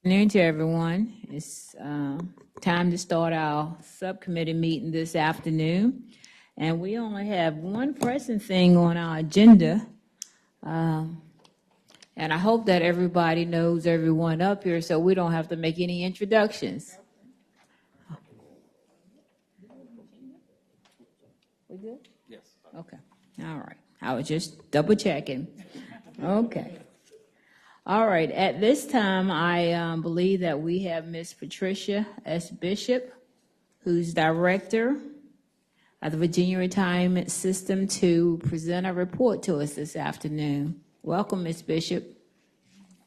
Good afternoon to everyone. It's time to start our subcommittee meeting this afternoon. And we only have one pressing thing on our agenda. And I hope that everybody knows everyone up here so we don't have to make any introductions. We good? Yes. Okay. All right. I was just double checking. Okay. All right, at this time, I believe that we have Ms. Patricia S. Bishop, who's Director of the Virginia Retirement System, to present a report to us this afternoon. Welcome, Ms. Bishop.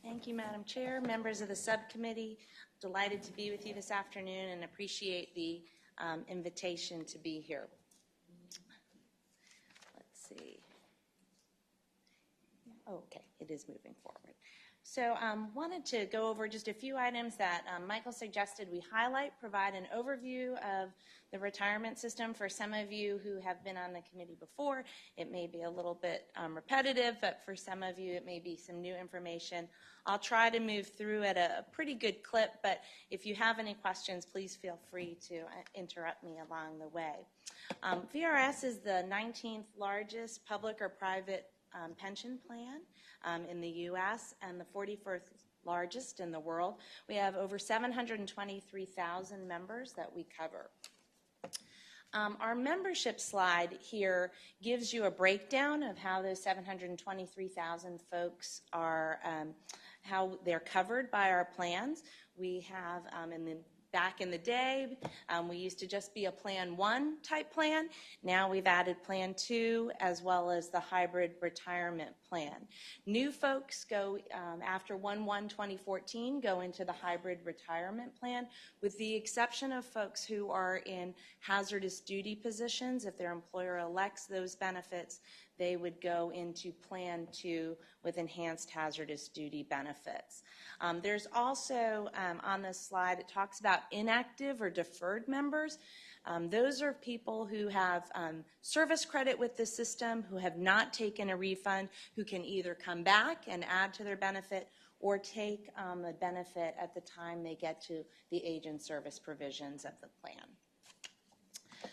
Thank you, Madam Chair, members of the subcommittee. Delighted to be with you this afternoon and appreciate the invitation to be here. Let's see. Oh, okay, it is moving forward. So wanted to go over just a few items that Michael suggested we highlight, provide an overview of the retirement system. For some of you who have been on the committee before, it may be a little bit repetitive, but for some of you it may be some new information. I'll try to move through at a pretty good clip, but if you have any questions, please feel free to interrupt me along the way. VRS is the 19th largest public or private pension plan in the U.S. and the 41st largest in the world. We have over 723,000 members that we cover. Our membership slide here gives you a breakdown of how those 723,000 folks are, how they're covered by our plans. We have back in the day, we used to just be a Plan 1 type plan. Now we've added Plan 2 as well as the hybrid retirement plan. New folks go, after 1/1/2014, go into the hybrid retirement plan, with the exception of folks who are in hazardous duty positions. If their employer elects those benefits, they would go into Plan 2 with enhanced hazardous duty benefits. There's also, on this slide, it talks about inactive or deferred members. Those are people who have service credit with the system, who have not taken a refund, who can either come back and add to their benefit or take the benefit at the time they get to the age and service provisions of the plan.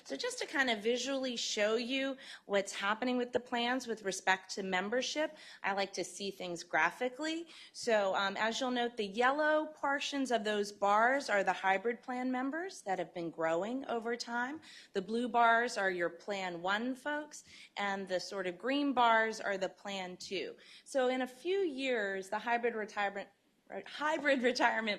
So just to kind of visually show you what's happening with the plans with respect to membership, I like to see things graphically. So as you'll note, the yellow portions of those bars are the hybrid plan members that have been growing over time. The blue bars are your Plan 1 folks, and the sort of green bars are the Plan 2. So in a few years, the hybrid retirement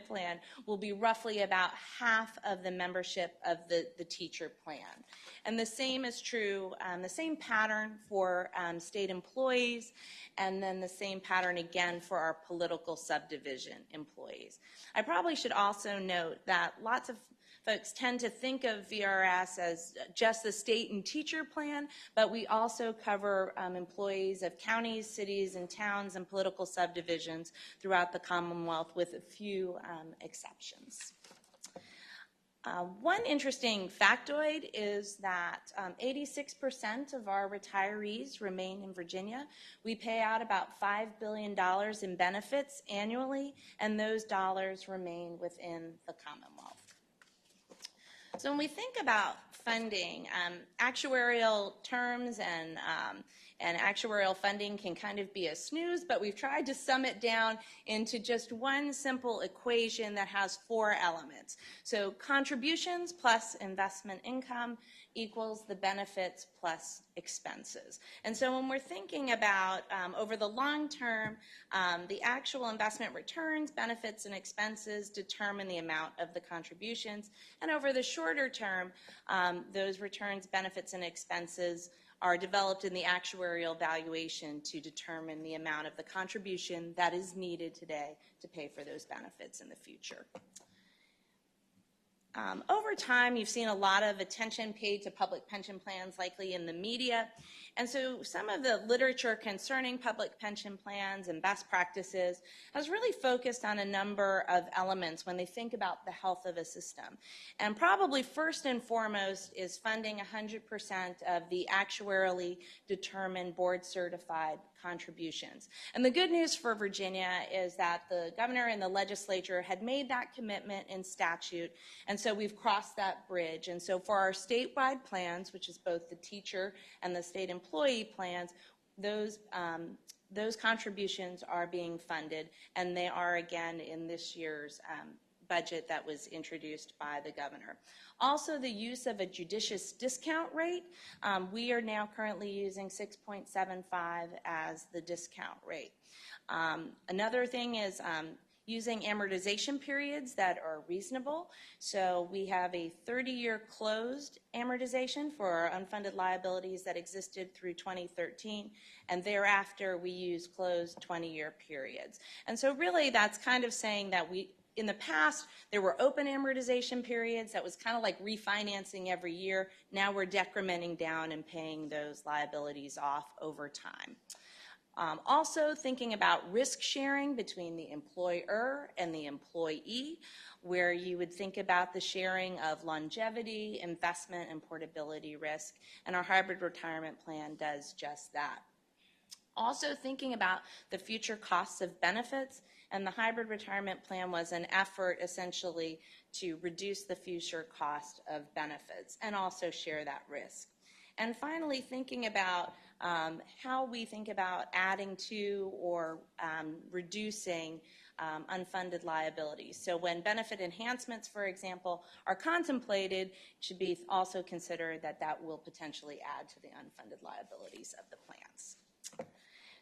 plan will be roughly about half of the membership of the teacher plan. And the same is true, the same pattern for state employees, and then the same pattern again for our political subdivision employees. I probably should also note that lots of folks tend to think of VRS as just the state and teacher plan, but we also cover employees of counties, cities, and towns and political subdivisions throughout the Commonwealth, with a few exceptions. One interesting factoid is that 86% of our retirees remain in Virginia. We pay out about $5 billion in benefits annually, and those dollars remain within the Commonwealth. So when we think about funding, actuarial terms and actuarial funding can kind of be a snooze, but we've tried to sum it down into just one simple equation that has 4 elements. So contributions plus investment income equals the benefits plus expenses. And so when we're thinking about over the long term, the actual investment returns, benefits, and expenses determine the amount of the contributions. And over the shorter term, those returns, benefits, and expenses are developed in the actuarial valuation to determine the amount of the contribution that is needed today to pay for those benefits in the future. Over time, you've seen a lot of attention paid to public pension plans, likely in the media. And so some of the literature concerning public pension plans and best practices has really focused on a number of elements when they think about the health of a system. And probably first and foremost is funding 100% of the actuarially determined board-certified contributions. And the good news for Virginia is that the governor and the legislature had made that commitment in statute, and so we've crossed that bridge. And so for our statewide plans, which is both the teacher and the state employee plans, those contributions are being funded, and they are again in this year's budget that was introduced by the governor. Also, the use of a judicious discount rate. We are now currently using 6.75 as the discount rate. Another thing is using amortization periods that are reasonable. So we have a 30-year closed amortization for our unfunded liabilities that existed through 2013, and thereafter we use closed 20-year periods. And so really that's kind of saying that in the past, there were open amortization periods that was kind of like refinancing every year. Now we're decrementing down and paying those liabilities off over time. Also thinking about risk sharing between the employer and the employee, where you would think about the sharing of longevity, investment, and portability risk, and our hybrid retirement plan does just that. Also thinking about the future costs of benefits, and the hybrid retirement plan was an effort essentially to reduce the future cost of benefits and also share that risk. And finally, thinking about how we think about adding to or reducing unfunded liabilities. So when benefit enhancements, for example, are contemplated, it should be also considered that that will potentially add to the unfunded liabilities of the plans.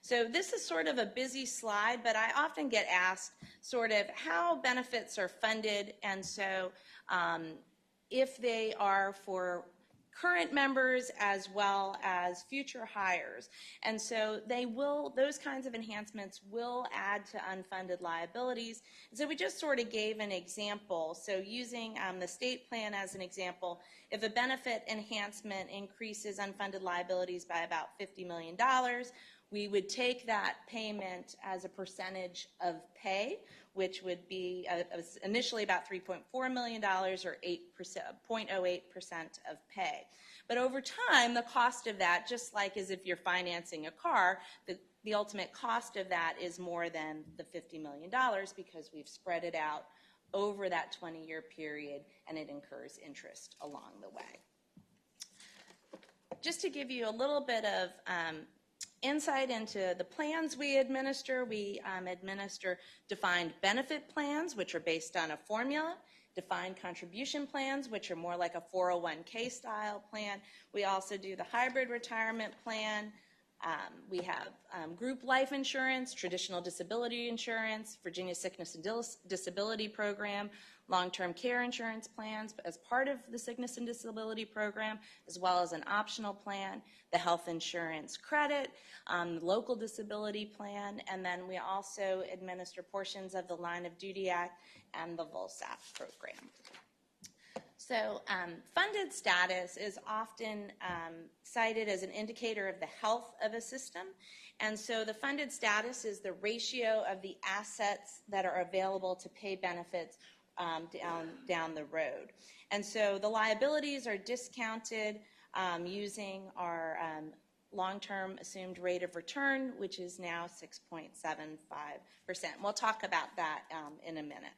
So this is sort of a busy slide, but I often get asked sort of how benefits are funded, and so if they are for current members as well as future hires. And so those kinds of enhancements will add to unfunded liabilities. And so we just sort of gave an example. So using the state plan as an example, if a benefit enhancement increases unfunded liabilities by about $50 million, we would take that payment as a percentage of pay, which would be initially about $3.4 million or 0.08% of pay. But over time, the cost of that, just like as if you're financing a car, the ultimate cost of that is more than the $50 million because we've spread it out over that 20-year period, and it incurs interest along the way. Just to give you a little bit of insight into the plans we administer defined benefit plans, which are based on a formula, defined contribution plans, which are more like a 401k style plan. We also do the hybrid retirement plan. We have group life insurance, traditional disability insurance, Virginia Sickness and Disability Program, long-term care insurance plans as part of the sickness and disability program, as well as an optional plan, the health insurance credit, local disability plan, and then we also administer portions of the Line of Duty Act and the VOLSAP program. So funded status is often cited as an indicator of the health of a system. And so the funded status is the ratio of the assets that are available to pay benefits down the road. And so the liabilities are discounted using our long-term assumed rate of return, which is now 6.75%. We'll talk about that in a minute.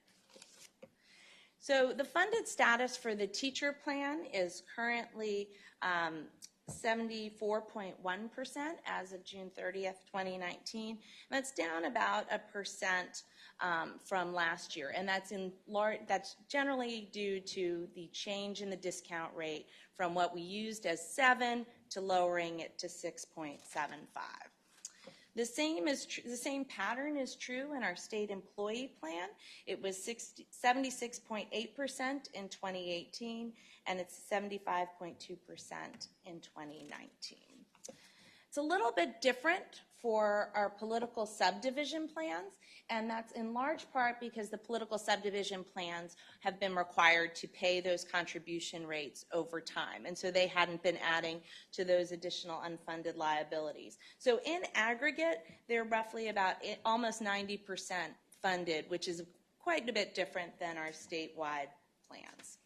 So the funded status for the teacher plan is currently 74.1% as of June 30th, 2019. And that's down about 1% from last year. And that's generally due to the change in the discount rate from what we used as 7 to lowering it to 6.75. The same pattern is true in our state employee plan. It was 76.8% in 2018, and it's 75.2% in 2019. It's a little bit different for our political subdivision plans, and that's in large part because the political subdivision plans have been required to pay those contribution rates over time, and so they hadn't been adding to those additional unfunded liabilities. So in aggregate, they're roughly about almost 90% funded, which is quite a bit different than our statewide plans.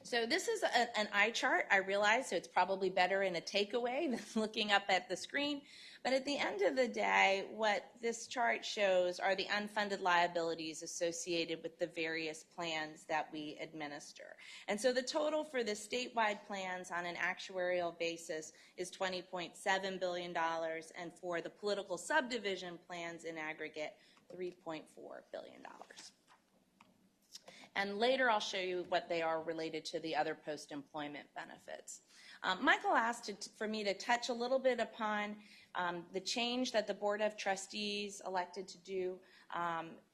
So this is an eye chart, I realize, so it's probably better in a takeaway than looking up at the screen. But at the end of the day, what this chart shows are the unfunded liabilities associated with the various plans that we administer. And so the total for the statewide plans on an actuarial basis is $20.7 billion, and for the political subdivision plans in aggregate, $3.4 billion. And later I'll show you what they are related to the other post-employment benefits. Michael asked for me to touch a little bit upon the change that the Board of Trustees elected to do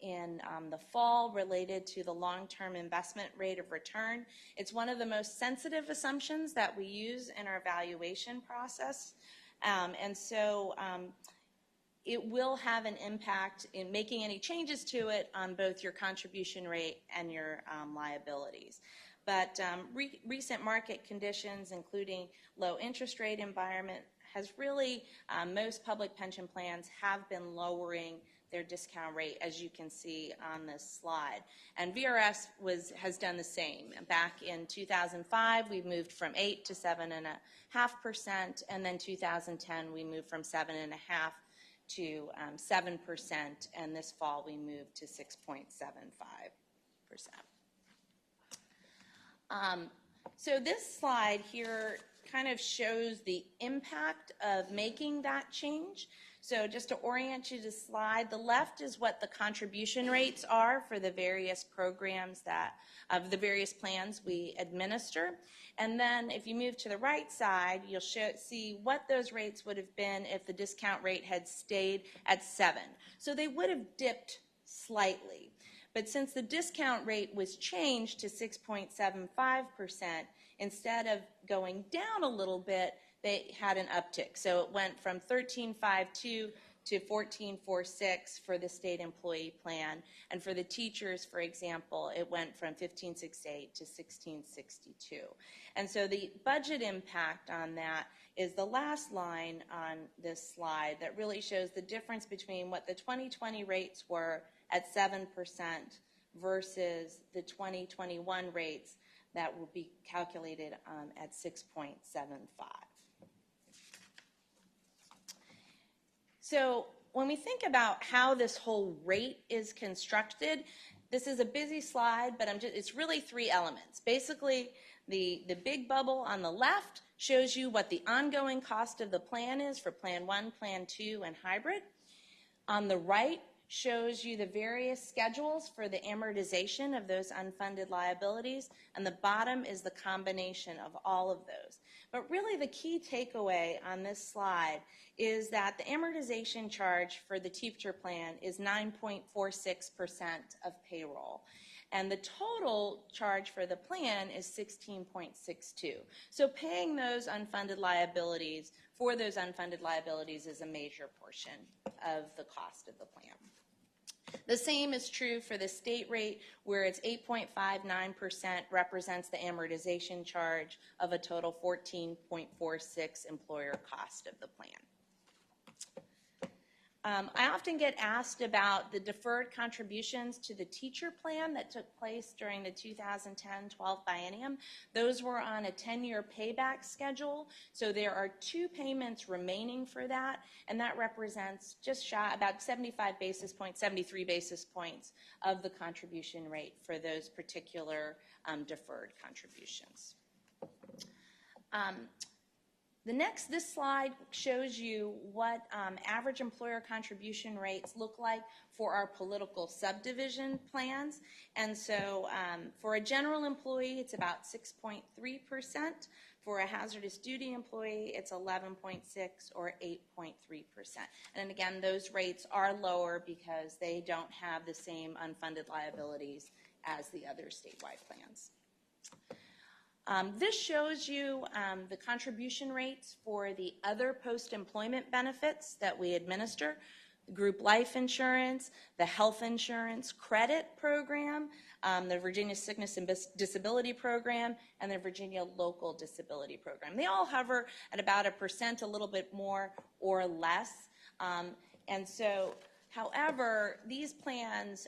in the fall related to the long-term investment rate of return. It's one of the most sensitive assumptions that we use in our valuation process. And so it will have an impact in making any changes to it on both your contribution rate and your liabilities. But recent market conditions, including low interest rate environment, has really, most public pension plans have been lowering their discount rate, as you can see on this slide. And VRS has done the same. Back in 2005, we moved from 8 to 7.5%, and then 2010, we moved from 7.5% to 7%, and this fall we moved to 6.75%. So this slide here kind of shows the impact of making that change. So just to orient you to the slide, the left is what the contribution rates are for the various programs of the various plans we administer. And then if you move to the right side, you'll see what those rates would have been if the discount rate had stayed at 7. So they would have dipped slightly. But since the discount rate was changed to 6.75%, instead of going down a little bit, they had an uptick. So it went from 13.52 to 14.46 for the state employee plan. And for the teachers, for example, it went from 15.68 to 16.62. And so the budget impact on that is the last line on this slide that really shows the difference between what the 2020 rates were at 7% versus the 2021 rates that will be calculated at 6.75. So when we think about how this whole rate is constructed, this is a busy slide, but it's really 3 elements. Basically, the big bubble on the left shows you what the ongoing cost of the plan is for Plan 1, Plan 2, and hybrid. On the right shows you the various schedules for the amortization of those unfunded liabilities, and the bottom is the combination of all of those. But really the key takeaway on this slide is that the amortization charge for the teacher plan is 9.46% of payroll. And the total charge for the plan is 16.62. So paying those unfunded liabilities for those unfunded liabilities is a major portion of the cost of the plan. The same is true for the state rate, where it's 8.59% represents the amortization charge of a total 14.46 employer cost of the plan. I often get asked about the deferred contributions to the teacher plan that took place during the 2010-12 biennium. Those were on a 10-year payback schedule, so there are 2 payments remaining for that, and that represents just shy about 75 basis points, 73 basis points of the contribution rate for those particular deferred contributions. This slide shows you what average employer contribution rates look like for our political subdivision plans. And so for a general employee, it's about 6.3%. For a hazardous duty employee, it's 11.6 or 8.3%. And again, those rates are lower because they don't have the same unfunded liabilities as the other statewide plans. This shows you the contribution rates for the other post-employment benefits that we administer: group life insurance, the health insurance credit program, the Virginia Sickness and Disability Program, and the Virginia Local Disability Program. They all hover at about 1%, a little bit more or less. And so, however, these plans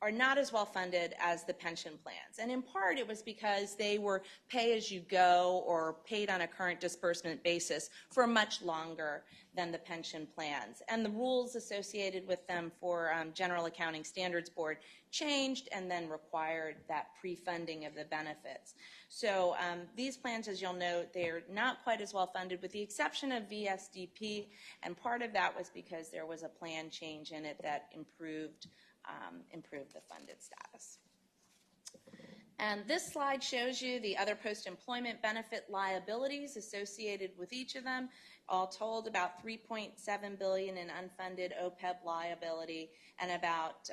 are not as well funded as the pension plans. And in part, it was because they were pay-as-you-go or paid on a current disbursement basis for much longer than the pension plans. And the rules associated with them for General Accounting Standards Board changed and then required that pre-funding of the benefits. So these plans, as you'll note, they're not quite as well funded with the exception of VSDP, and part of that was because there was a plan change in it that improved the funded status. And this slide shows you the other post-employment benefit liabilities associated with each of them. All told, about $3.7 billion in unfunded OPEB liability, and about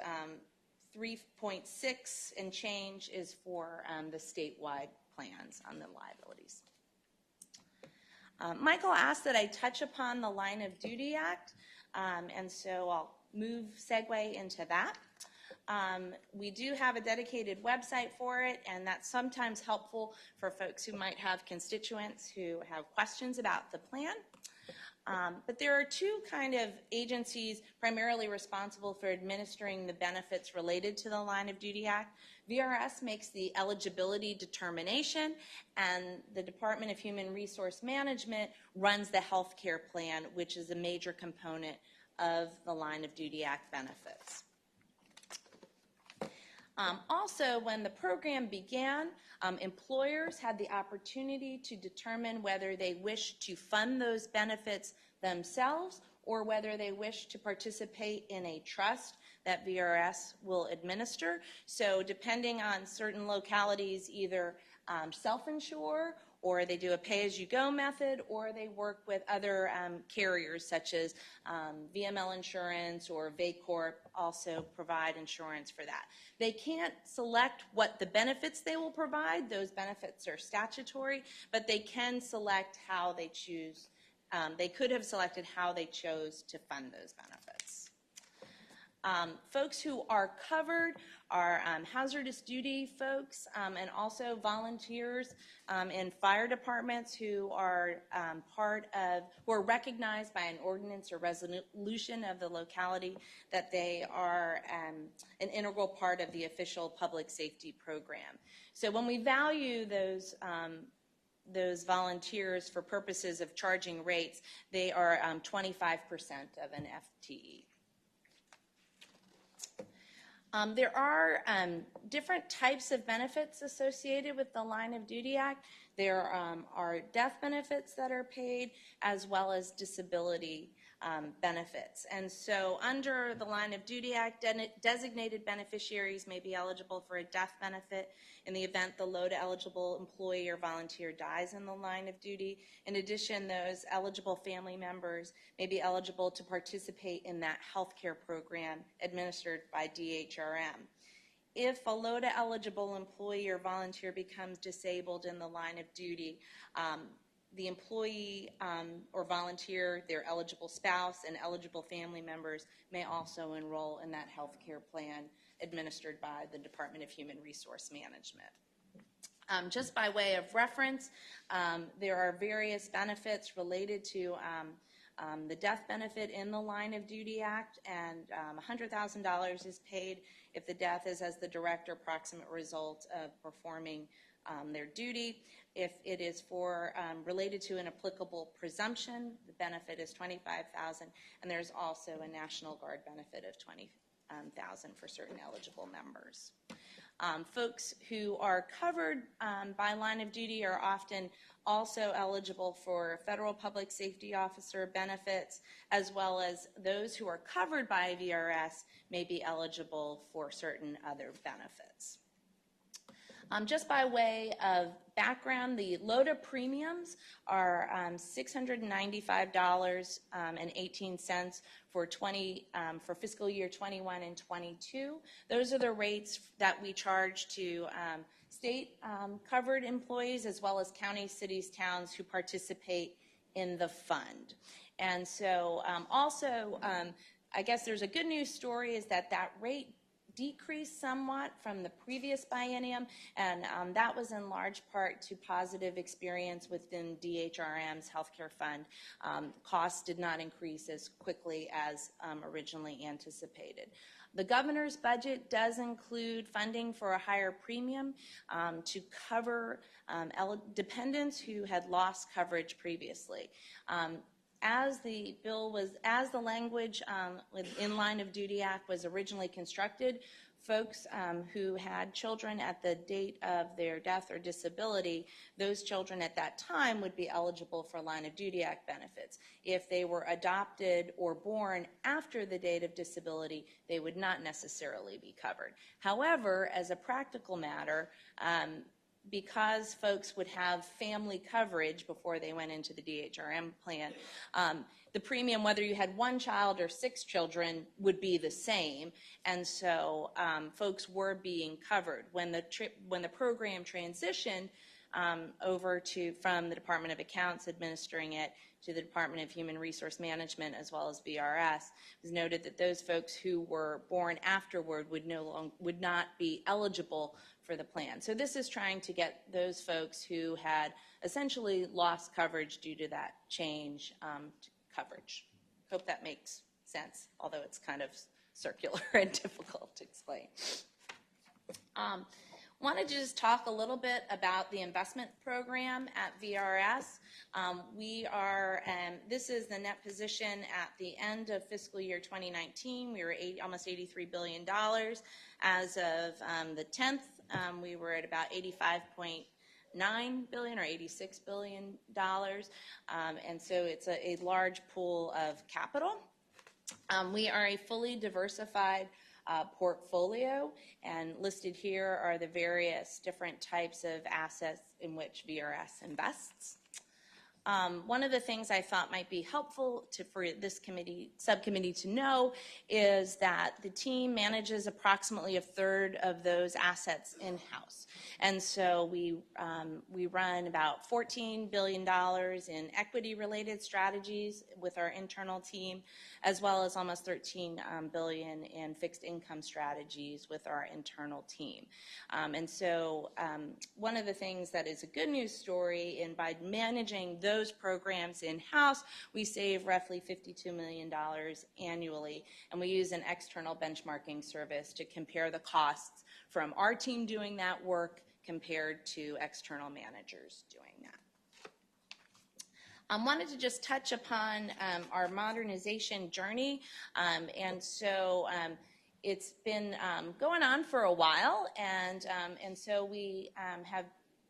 3.6 and change is for the statewide plans on the liabilities. Michael asked that I touch upon the Line of Duty Act, and so I'll segue into that. We do have a dedicated website for it, and that's sometimes helpful for folks who might have constituents who have questions about the plan. But there are two kind of agencies primarily responsible for administering the benefits related to the Line of Duty Act. VRS makes the eligibility determination, and the Department of Human Resource Management runs the health care plan, which is a major component of the Line of Duty Act benefits. Also, when the program began, employers had the opportunity to determine whether they wish to fund those benefits themselves or whether they wish to participate in a trust that VRS will administer. So depending on certain localities, either self-insure, or they do a pay-as-you-go method, or they work with other carriers such as VML Insurance or VACORP also provide insurance for that. They can't select what the benefits they will provide. Those benefits are statutory, but they can select how they choose. They could have selected how they chose to fund those benefits. Folks who are covered are hazardous duty folks and also volunteers in fire departments who are who are recognized by an ordinance or resolution of the locality that they are an integral part of the official public safety program. So when we value those volunteers for purposes of charging rates, they are 25% of an FTE. There are different types of benefits associated with the Line of Duty Act. There are death benefits that are paid, as well as disability benefits. And so under the Line of Duty Act, designated beneficiaries may be eligible for a death benefit in the event the LODA-eligible employee or volunteer dies in the line of duty. In addition, those eligible family members may be eligible to participate in that health care program administered by DHRM. If a LODA-eligible employee or volunteer becomes disabled in the line of duty, the employee or volunteer, their eligible spouse, and eligible family members may also enroll in that health care plan administered by the Department of Human Resource Management. Just by way of reference, there are various benefits related to the death benefit in the Line of Duty Act, and $100,000 is paid if the death is as the direct or proximate result of performing their duty. If it is for related to an applicable presumption, the benefit is $25,000, and there's also a National Guard benefit of $20,000 for certain eligible members. Folks who are covered by line of duty are often also eligible for federal public safety officer benefits, as well as those who are covered by VRS may be eligible for certain other benefits. Just by way of background, the LODA premiums are $695.18 for fiscal year 21 and 22. Those are the rates that we charge to state covered employees as well as counties, cities, towns who participate in the fund. And so I guess there's a good news story is that rate decreased somewhat from the previous biennium, and that was in large part to positive experience within DHRM's healthcare fund. Costs did not increase as quickly as originally anticipated. The governor's budget does include funding for a higher premium to cover dependents who had lost coverage previously. As the language in Line of Duty Act was originally constructed, folks who had children at the date of their death or disability, those children at that time would be eligible for Line of Duty Act benefits. If they were adopted or born after the date of disability, they would not necessarily be covered. However, as a practical matter, because folks would have family coverage before they went into the DHRM plan, the premium, whether you had one child or 6 children, would be the same, and so folks were being covered. When the program transitioned over from the Department of Accounts administering it to the Department of Human Resource Management as well as VRS, it was noted that those folks who were born afterward would not be eligible for the plan. So this is trying to get those folks who had essentially lost coverage due to that change to coverage. Hope that makes sense, although it's kind of circular and difficult to explain. Wanted to just talk a little bit about the investment program at VRS. This is the net position at the end of fiscal year 2019. We were almost $83 billion. As of the 10th, we were at about $85.9 billion or $86 billion. And so it's a large pool of capital. We are a fully diversified portfolio, and listed here are the various different types of assets in which VRS invests. One of the things I thought might be helpful for this subcommittee to know is that the team manages approximately 1/3 of those assets in-house. And so we run about $14 billion in equity-related strategies with our internal team, as well as almost $13 billion in fixed income strategies with our internal team. And so one of the things that is a good news story, and by managing those programs in-house, we save roughly $52 million annually, and we use an external benchmarking service to compare the costs from our team doing that work compared to external managers doing that. I wanted to just touch upon our modernization journey, and so it's been going on for a while, and so we have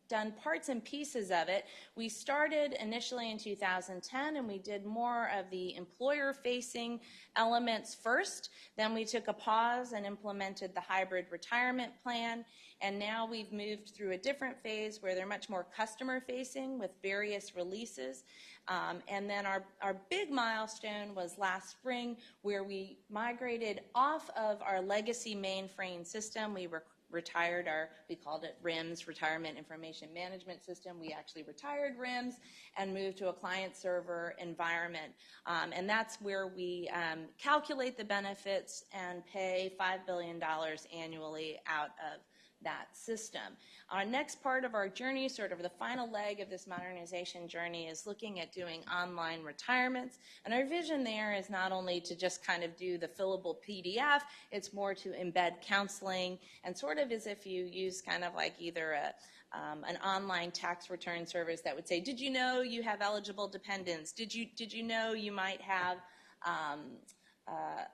done parts and pieces of it. We started initially in 2010, and we did more of the employer-facing elements first. Then we took a pause and implemented the hybrid retirement plan, and now we've moved through a different phase where they're much more customer-facing with various releases. And then our big milestone was last spring, where we migrated off of our legacy mainframe system. We retired we called it RIMS, Retirement Information Management System. We actually retired RIMS and moved to a client-server environment. And that's where we calculate the benefits and pay $5 billion annually out of that system. Our next part of our journey, sort of the final leg of this modernization journey, is looking at doing online retirements. And our vision there is not only to just kind of do the fillable PDF, it's more to embed counseling, and sort of as if you use kind of like either an online tax return service that would say, did you know you have eligible dependents? Did you know you might have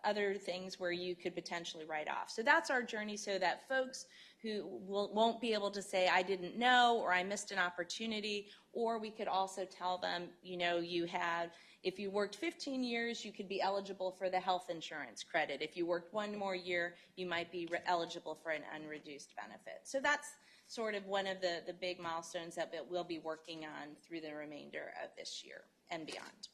other things where you could potentially write off? So that's our journey, so that folks who won't be able to say, I didn't know, or I missed an opportunity, or we could also tell them, you know, if you worked 15 years, you could be eligible for the health insurance credit. If you worked one more year, you might be eligible for an unreduced benefit. So that's sort of one of the big milestones that we'll be working on through the remainder of this year and beyond.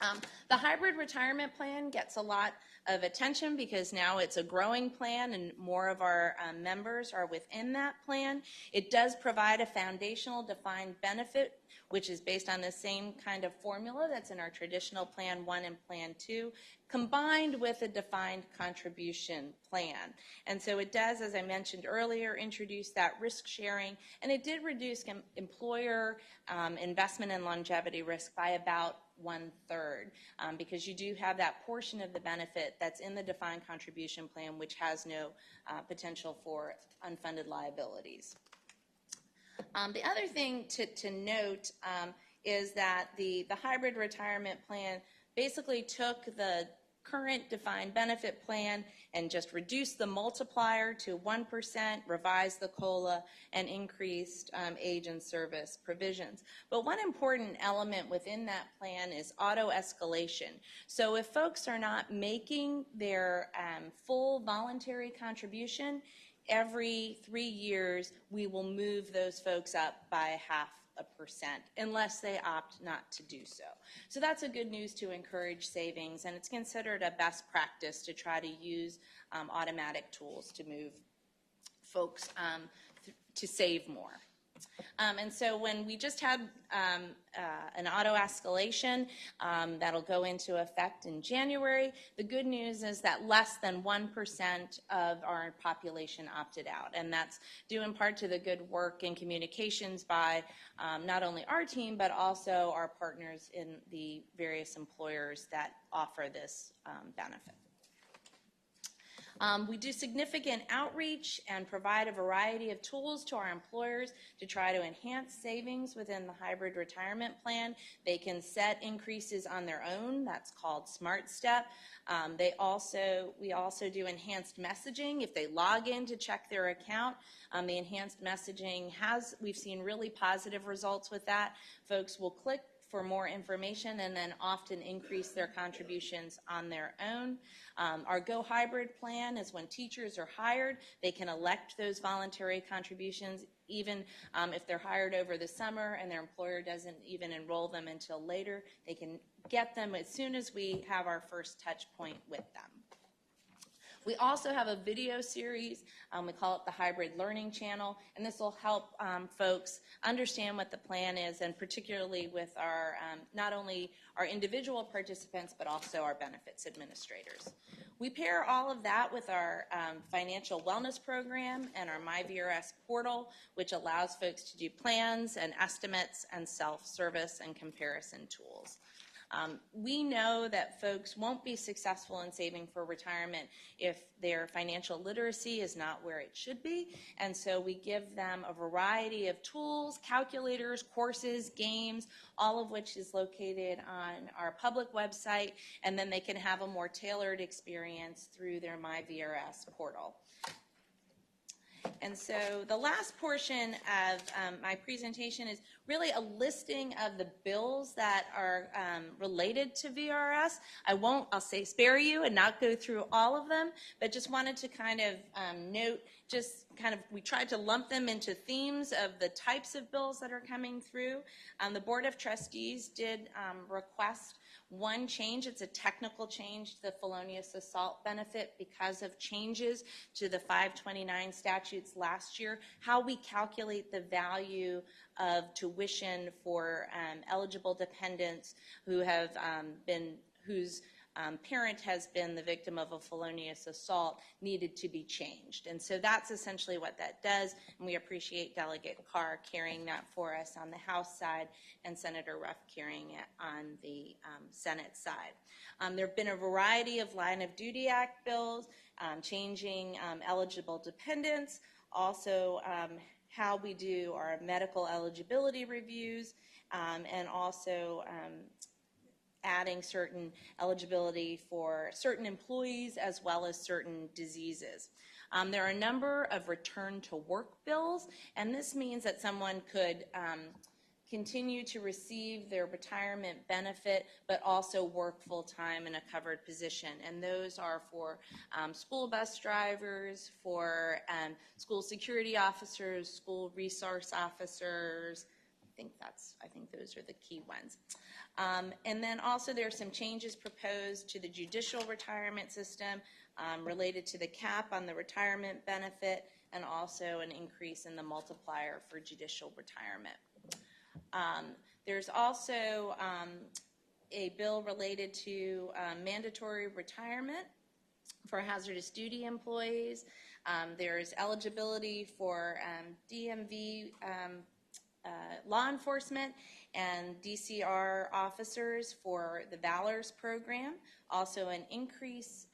The hybrid retirement plan gets a lot of attention because now it's a growing plan and more of our members are within that plan. It does provide a foundational defined benefit, which is based on the same kind of formula that's in our traditional Plan 1 and Plan 2, combined with a defined contribution plan. And so it does, as I mentioned earlier, introduce that risk sharing, and it did reduce employer investment and longevity risk by about 1/3, because you do have that portion of the benefit that's in the defined contribution plan, which has no potential for unfunded liabilities. The other thing to note is that the hybrid retirement plan basically took the current defined benefit plan and just reduced the multiplier to 1%, revised the COLA, and increased age and service provisions. But one important element within that plan is auto escalation. So if folks are not making their full voluntary contribution, every 3 years we will move those folks up by 0.5% unless they opt not to do so. So that's a good news to encourage savings, and it's considered a best practice to try to use automatic tools to move folks to save more. And so when we just had an auto escalation that'll go into effect in January, the good news is that less than 1% of our population opted out. And that's due in part to the good work and communications by not only our team, but also our partners in the various employers that offer this benefit. We do significant outreach and provide a variety of tools to our employers to try to enhance savings within the hybrid retirement plan. They can set increases on their own. That's called Smart Step. We also do enhanced messaging. If they log in to check their account, the enhanced messaging we've seen really positive results with that. Folks will click for more information and then often increase their contributions on their own. Our Go Hybrid plan is when teachers are hired, they can elect those voluntary contributions even if they're hired over the summer and their employer doesn't even enroll them until later. They can get them as soon as we have our first touch point with them. We also have a video series, we call it the Hybrid Learning Channel, and this will help folks understand what the plan is, and particularly with our not only our individual participants, but also our benefits administrators. We pair all of that with our financial wellness program and our MyVRS portal, which allows folks to do plans and estimates and self-service and comparison tools. We know that folks won't be successful in saving for retirement if their financial literacy is not where it should be, and so we give them a variety of tools, calculators, courses, games, all of which is located on our public website, and then they can have a more tailored experience through their MyVRS portal. And so the last portion of my presentation is really a listing of the bills that are related to VRS. I'll say spare you and not go through all of them, but just wanted to kind of note, we tried to lump them into themes of the types of bills that are coming through. The Board of Trustees did request one change. It's a technical change to the felonious assault benefit because of changes to the 529 statutes last year, how we calculate the value of tuition for eligible dependents who have whose parent has been the victim of a felonious assault needed to be changed. And so that's essentially what that does, and we appreciate Delegate Carr carrying that for us on the House side and Senator Ruff carrying it on the Senate side. There have been a variety of Line of Duty Act bills, changing eligible dependents, also how we do our medical eligibility reviews, and also adding certain eligibility for certain employees as well as certain diseases. There are a number of return to work bills, and this means that someone could continue to receive their retirement benefit but also work full-time in a covered position. And those are for school bus drivers, for school security officers, school resource officers, I think those are the key ones. And then also there are some changes proposed to the judicial retirement system related to the cap on the retirement benefit, and also an increase in the multiplier for judicial retirement. There's also a bill related to mandatory retirement for hazardous duty employees. There's eligibility for DMV law enforcement and DCR officers for the Valors program. Also an increase,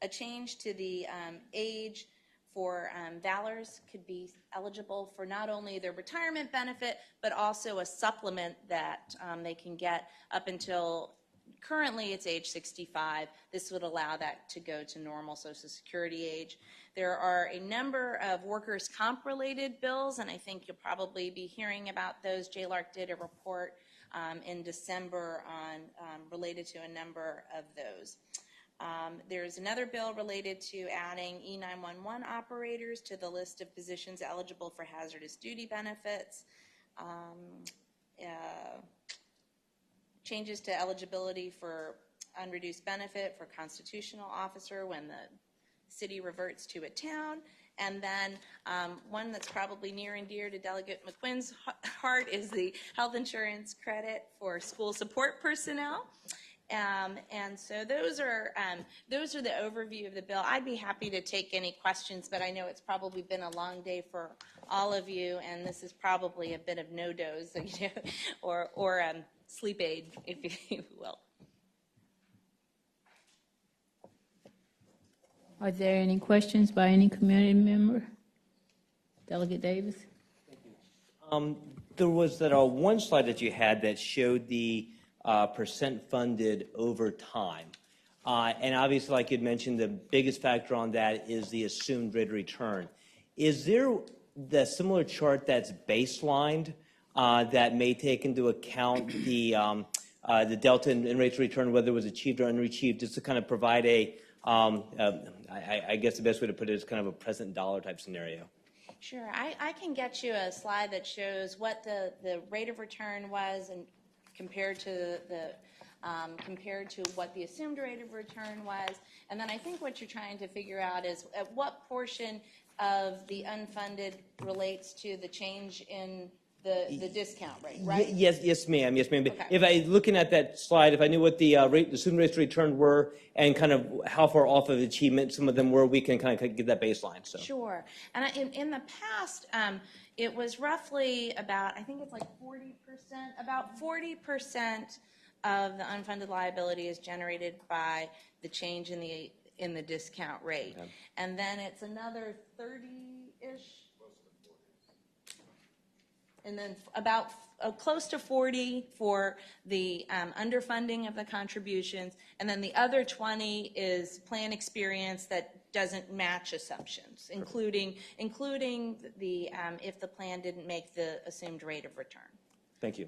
a change to the age for Valors could be eligible for not only their retirement benefit, but also a supplement that they can get up until, currently it's age 65. This would allow that to go to normal Social Security age. There are a number of workers' comp related bills, and I think you'll probably be hearing about those. JLARC did a report in December on related to a number of those. There's another bill related to adding E911 operators to the list of positions eligible for hazardous duty benefits. Changes to eligibility for unreduced benefit for constitutional officer when the city reverts to a town. And then one that's probably near and dear to Delegate McQuinn's heart is the health insurance credit for school support personnel. And so those are the overview of the bill. I'd be happy to take any questions, but I know it's probably been a long day for all of you, and this is probably a bit of no-dose, you know, or sleep aid, if you will. Are there any questions by any community member? Delegate Davis? Thank you. There was that one slide that you had that showed the percent funded over time. And obviously, like you'd mentioned, the biggest factor on that is the assumed rate of return. Is there the similar chart that's baselined that may take into account the delta in rates of return, whether it was achieved or unachieved, just to kind of provide a I guess the best way to put it is kind of a present dollar type scenario? Sure. I can get you a slide that shows what the rate of return was and compared to what the assumed rate of return was. And then I think what you're trying to figure out is at what portion of the unfunded relates to the change in the discount rate, right? Yes, ma'am. Yes, ma'am. Okay. If I looking at that slide, if I knew what the assumed rates of return were and kind of how far off of achievement some of them were, we can kind of get that baseline. So sure. And in the past, it was roughly about, I think it's like 40%. About 40% of the unfunded liability is generated by the change in the discount rate, okay. And then it's another 30-ish. And then about close to 40 for the underfunding of the contributions, and then the other 20 is plan experience that doesn't match assumptions, including the if the plan didn't make the assumed rate of return. Thank you.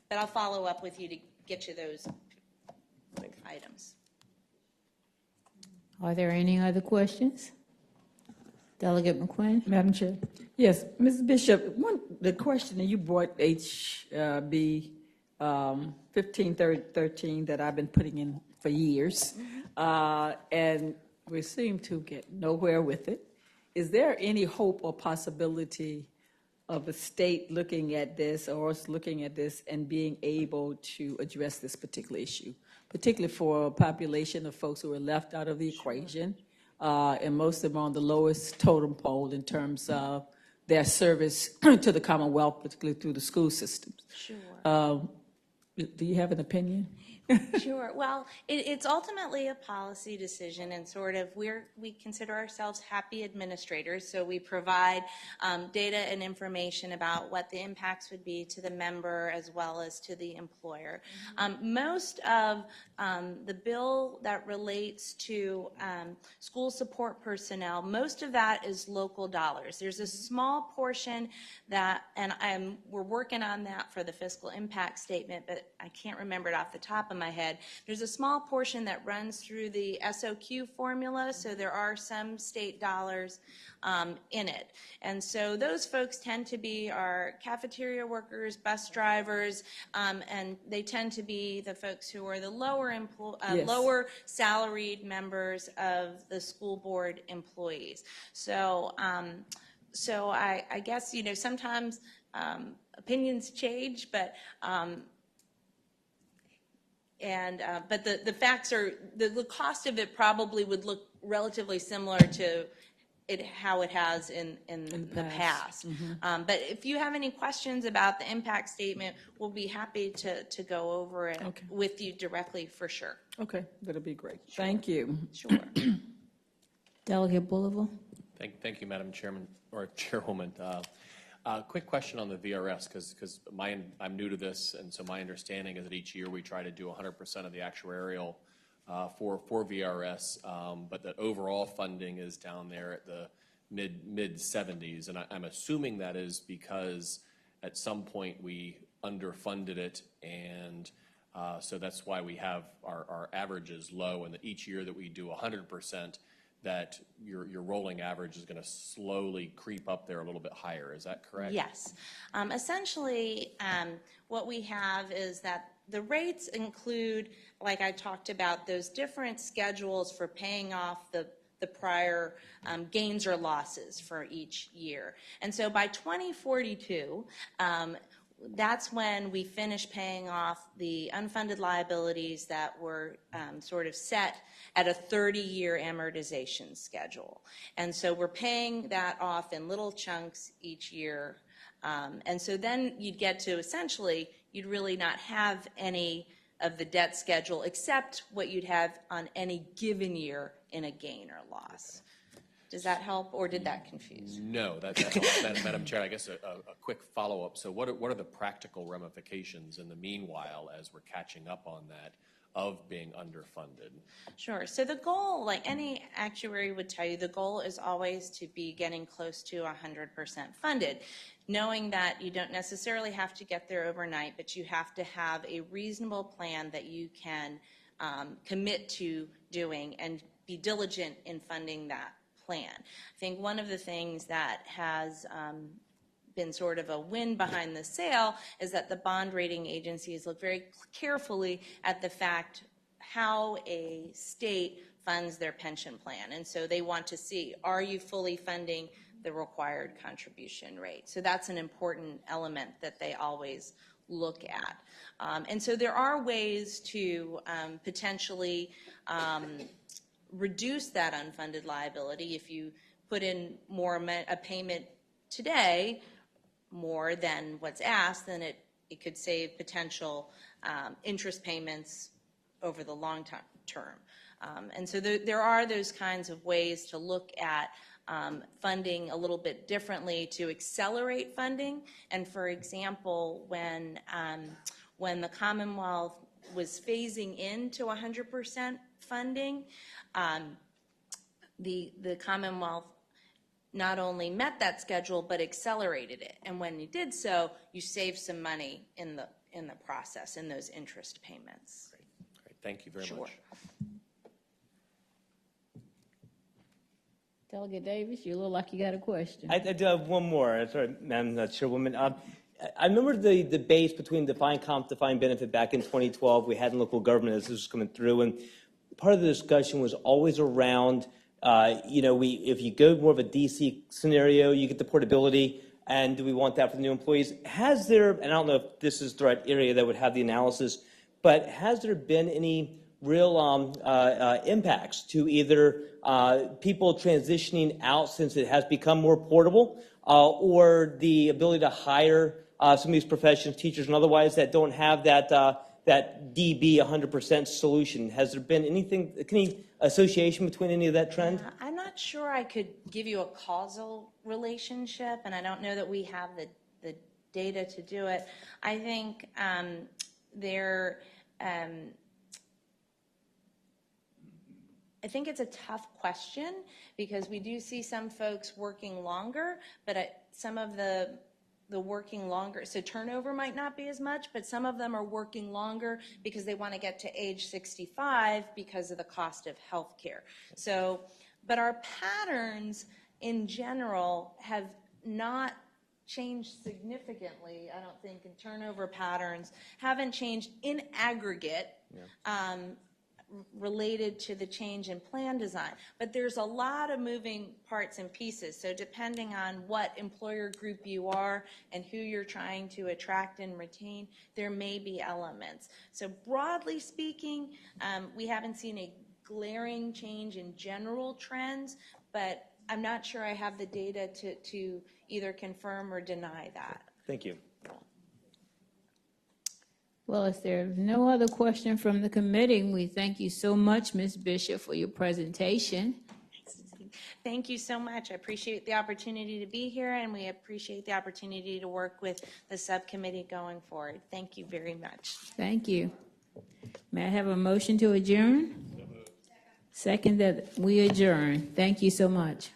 But I'll follow up with you to get you those items. Are there any other questions? Delegate McQuinn? Madam Chair. Yes, Ms. Bishop, the question that you brought HB 1513 that I've been putting in for years, and we seem to get nowhere with it. Is there any hope or possibility of the state looking at this or us looking at this and being able to address this particular issue, particularly for a population of folks who are left out of the equation, and most of them on the lowest totem pole in terms of their service to the Commonwealth, particularly through the school systems? Sure. Do you have an opinion? Sure. Well, it's ultimately a policy decision, and sort of we consider ourselves happy administrators, so we provide data and information about what the impacts would be to the member as well as to the employer. Most of the bill that relates to school support personnel, most of that is local dollars. There's a small portion that, and we're working on that for the fiscal impact statement, but I can't remember it off the top of my head. There's a small portion that runs through the SOQ formula, so there are some state dollars in it. And so those folks tend to be our cafeteria workers, bus drivers, and they tend to be the folks who are the Yes. lower salaried members of the school board employees. So, I guess, sometimes opinions change, but but the facts are, the cost of it probably would look relatively similar to how it has in the past. But if you have any questions about the impact statement, we'll be happy to go over it with you directly for sure. Okay, that'll be great. Thank you. Sure. Delegate Boulevard? Thank you, Madam Chairman, or Chairwoman. Quick question on the VRS, because I'm new to this, and so my understanding is that each year we try to do 100% of the actuarial for VRS, but that overall funding is down there at the mid 70s, and I'm assuming that is because at some point we underfunded it, and so that's why we have our averages low, and that each year that we do 100%, that your rolling average is going to slowly creep up there a little bit higher. Is that correct? Yes. Essentially, what we have is that the rates include, like I talked about, those different schedules for paying off the prior gains or losses for each year. And so by 2042, that's when we finish paying off the unfunded liabilities that were sort of set at a 30-year amortization schedule. And so we're paying that off in little chunks each year. And so then you'd get to, essentially, you'd really not have any of the debt schedule except what you'd have on any given year in a gain or loss. Does that help, or did that confuse? No, that helps. Madam Chair, I guess a quick follow-up. So what are the practical ramifications in the meanwhile as we're catching up on that of being underfunded? Sure. So the goal, like any actuary would tell you, the goal is always to be getting close to 100% funded, knowing that you don't necessarily have to get there overnight, but you have to have a reasonable plan that you can commit to doing and be diligent in funding that plan. I think one of the things that has been sort of a win behind the sale is that the bond rating agencies look very carefully at the fact how a state funds their pension plan. And so they want to see, are you fully funding the required contribution rate? So that's an important element that they always look at. And so there are ways to potentially reduce that unfunded liability. If you put in a payment today, more than what's asked, then it could save potential interest payments over the long term. And so there are those kinds of ways to look at funding a little bit differently to accelerate funding. And for example, when the Commonwealth was phasing into 100% funding, the Commonwealth not only met that schedule but accelerated it. And when you did so, you saved some money in the process, in those interest payments. Great. Thank you very much. Delegate Davis, you look like you got a question. I do have one more. Sorry, Madam Chairwoman. I remember the debates between defined comp, defined benefit back in 2012 we had in local government as this was coming through, and part of the discussion was always around, if you go more of a DC scenario, you get the portability, and do we want that for the new employees? Has there, and I don't know if this is the right area that would have the analysis, but has there been any real impacts to either people transitioning out since it has become more portable, or the ability to hire some of these professions, teachers and otherwise, that don't have that DB 100% solution? Has there been any association between any of that trend? I'm not sure I could give you a causal relationship, and I don't know that we have the data to do it. I think I think it's a tough question because we do see some folks working longer, but some of the the working longer. So turnover might not be as much, but some of them are working longer because they want to get to age 65 because of the cost of health care. So, but our patterns in general have not changed significantly. I don't think in turnover patterns haven't changed in aggregate. Related to the change in plan design. But there's a lot of moving parts and pieces. So depending on what employer group you are and who you're trying to attract and retain, there may be elements. So broadly speaking, we haven't seen a glaring change in general trends, but I'm not sure I have the data to either confirm or deny that. Thank you. Well, if there's no other question from the committee, we thank you so much, Ms. Bishop, for your presentation. Thank you so much. I appreciate the opportunity to be here, and we appreciate the opportunity to work with the subcommittee going forward. Thank you very much. Thank you. May I have a motion to adjourn? Second that we adjourn. Thank you so much.